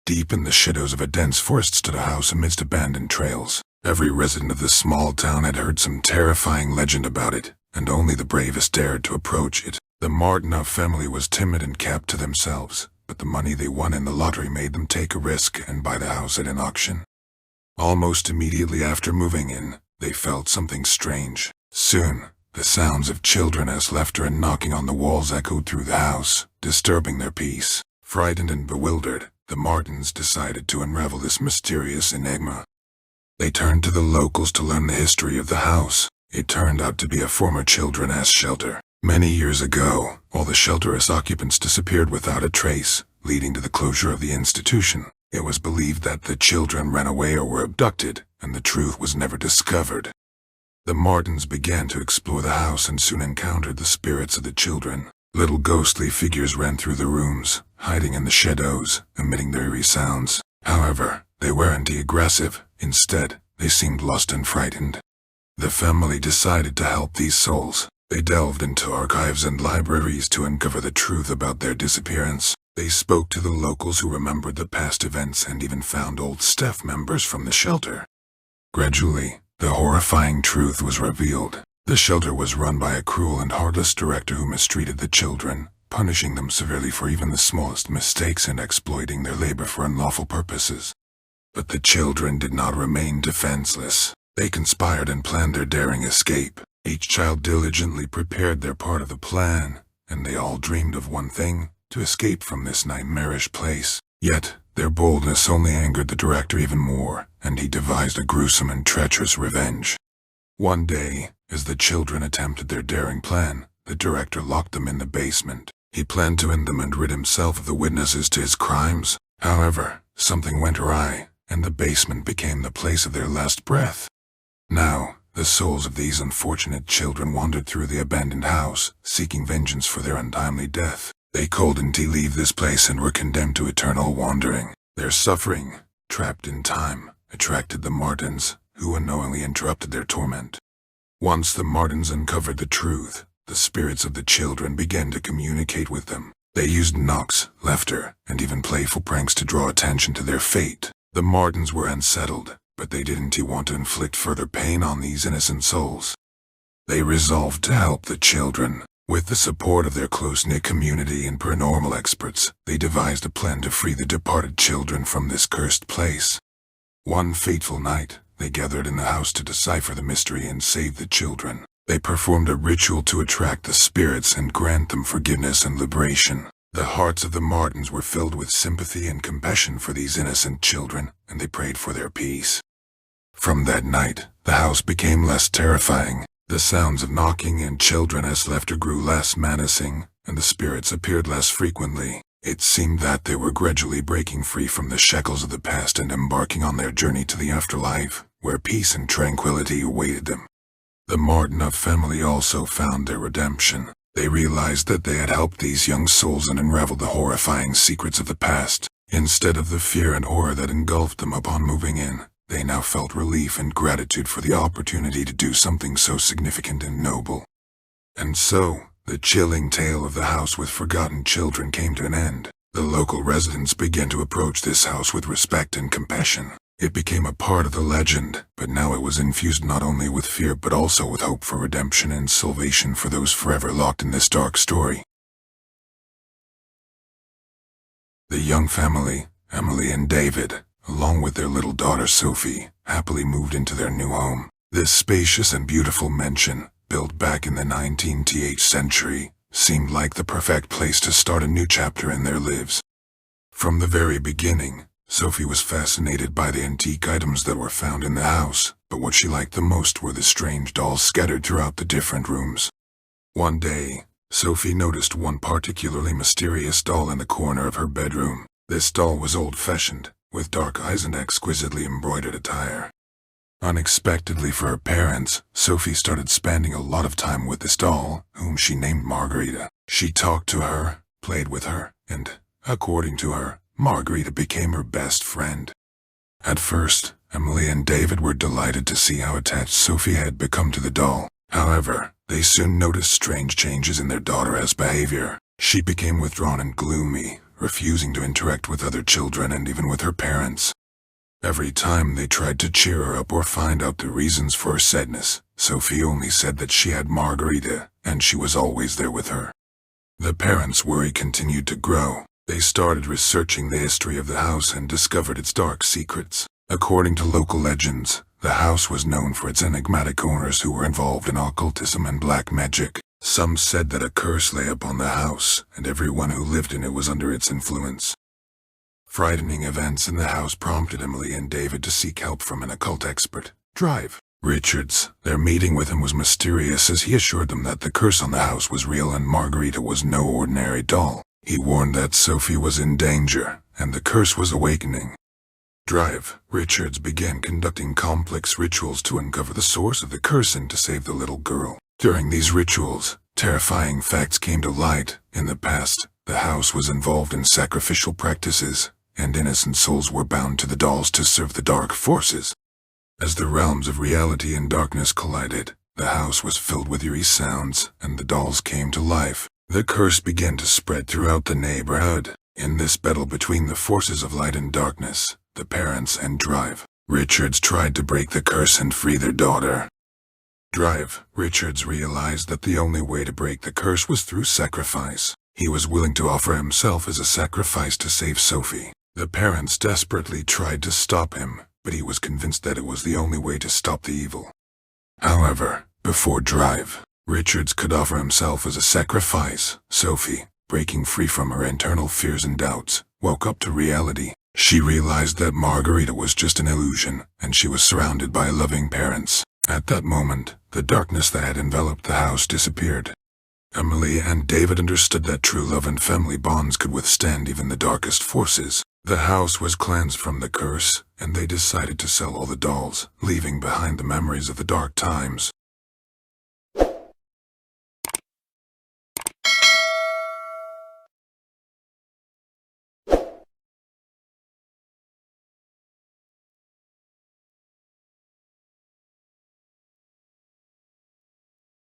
Deep in the shadows of a dense forest stood a house amidst abandoned trails. Every resident of the small town had heard some terrifying legend about it, and only the bravest dared to approach it. The Martinov family was timid and kept to themselves, but the money they won in the lottery made them take a risk and buy the house at an auction. Almost immediately after moving in, they felt something strange. Soon, the sounds of children's laughter and knocking on the walls echoed through the house, disturbing their peace. Frightened and bewildered, the Martins decided to unravel this mysterious enigma. They turned to the locals to learn the history of the house. It turned out to be a former children's shelter. Many years ago, all the shelter's occupants disappeared without a trace, leading to the closure of the institution. It was believed that the children ran away or were abducted, and the truth was never discovered. The Martins began to explore the house and soon encountered the spirits of the children. Little ghostly figures ran through the rooms, hiding in the shadows, emitting their eerie sounds. However, they weren't aggressive. Instead, they seemed lost and frightened. The family decided to help these souls. They delved into archives and libraries to uncover the truth about their disappearance. They spoke to the locals who remembered the past events and even found old staff members from the shelter. Gradually, the horrifying truth was revealed. The shelter was run by a cruel and heartless director who mistreated the children, punishing them severely for even the smallest mistakes and exploiting their labor for unlawful purposes. But the children did not remain defenseless. They conspired and planned their daring escape. Each child diligently prepared their part of the plan, and they all dreamed of one thing: to escape from this nightmarish place. Yet, their boldness only angered the director even more, and he devised a gruesome and treacherous revenge. One day, as the children attempted their daring plan, the director locked them in the basement. He planned to end them and rid himself of the witnesses to his crimes. However, something went awry, and the basement became the place of their last breath. Now, the souls of these unfortunate children wandered through the abandoned house, seeking vengeance for their untimely death. They couldn't leave this place and were condemned to eternal wandering. Their suffering, trapped in time, attracted the Martins, who unknowingly interrupted their torment. Once the Martins uncovered the truth, the spirits of the children began to communicate with them. They used knocks, laughter, and even playful pranks to draw attention to their fate. The Martins were unsettled, but they didn't want to inflict further pain on these innocent souls. They resolved to help the children. With the support of their close-knit community and paranormal experts, they devised a plan to free the departed children from this cursed place. One fateful night, they gathered in the house to decipher the mystery and save the children. They performed a ritual to attract the spirits and grant them forgiveness and liberation. The hearts of the Martins were filled with sympathy and compassion for these innocent children, and they prayed for their peace. From that night, the house became less terrifying. The sounds of knocking and children's laughter grew less menacing, and the spirits appeared less frequently. It seemed that they were gradually breaking free from the shackles of the past and embarking on their journey to the afterlife, where peace and tranquility awaited them. The Martinov family also found their redemption. They realized that they had helped these young souls and unraveled the horrifying secrets of the past. Instead of the fear and horror that engulfed them upon moving in, they now felt relief and gratitude for the opportunity to do something so significant and noble. And so, the chilling tale of the house with forgotten children came to an end. The local residents began to approach this house with respect and compassion. It became a part of the legend, but now it was infused not only with fear but also with hope for redemption and salvation for those forever locked in this dark story. The young family, Emily and David, along with their little daughter Sophie, happily moved into their new home. This spacious and beautiful mansion, built back in the 19th century, seemed like the perfect place to start a new chapter in their lives. From the very beginning, Sophie was fascinated by the antique items that were found in the house, but what she liked the most were the strange dolls scattered throughout the different rooms. One day, Sophie noticed one particularly mysterious doll in the corner of her bedroom. This doll was old-fashioned, with dark eyes and exquisitely embroidered attire. Unexpectedly for her parents, Sophie started spending a lot of time with this doll, whom she named Margarita. She talked to her, played with her, and, according to her, Margarita became her best friend. At first, Emily and David were delighted to see how attached Sophie had become to the doll. However, they soon noticed strange changes in their daughter's behavior. She became withdrawn and gloomy, refusing to interact with other children and even with her parents. Every time they tried to cheer her up or find out the reasons for her sadness, Sophie only said that she had Margarita, and she was always there with her. The parents' worry continued to grow. They started researching the history of the house and discovered its dark secrets. According to local legends, the house was known for its enigmatic owners who were involved in occultism and black magic. Some said that a curse lay upon the house, and everyone who lived in it was under its influence. Frightening events in the house prompted Emily and David to seek help from an occult expert, Drive Richards. Their meeting with him was mysterious as he assured them that the curse on the house was real and Margarita was no ordinary doll. He warned that Sophie was in danger, and the curse was awakening. Drive Richards began conducting complex rituals to uncover the source of the curse and to save the little girl. During these rituals, terrifying facts came to light. In the past, the house was involved in sacrificial practices, and innocent souls were bound to the dolls to serve the dark forces. As the realms of reality and darkness collided, the house was filled with eerie sounds, and the dolls came to life. The curse began to spread throughout the neighborhood. In this battle between the forces of light and darkness, the parents and Drive Richards tried to break the curse and free their daughter. Drive Richards realized that the only way to break the curse was through sacrifice. He was willing to offer himself as a sacrifice to save Sophie. The parents desperately tried to stop him, but he was convinced that it was the only way to stop the evil. However, before Drive Richards could offer himself as a sacrifice, Sophie, breaking free from her internal fears and doubts, woke up to reality. She realized that Margarita was just an illusion, and she was surrounded by loving parents. At that moment, the darkness that had enveloped the house disappeared. Emily and David understood that true love and family bonds could withstand even the darkest forces. The house was cleansed from the curse, and they decided to sell all the dolls, leaving behind the memories of the dark times.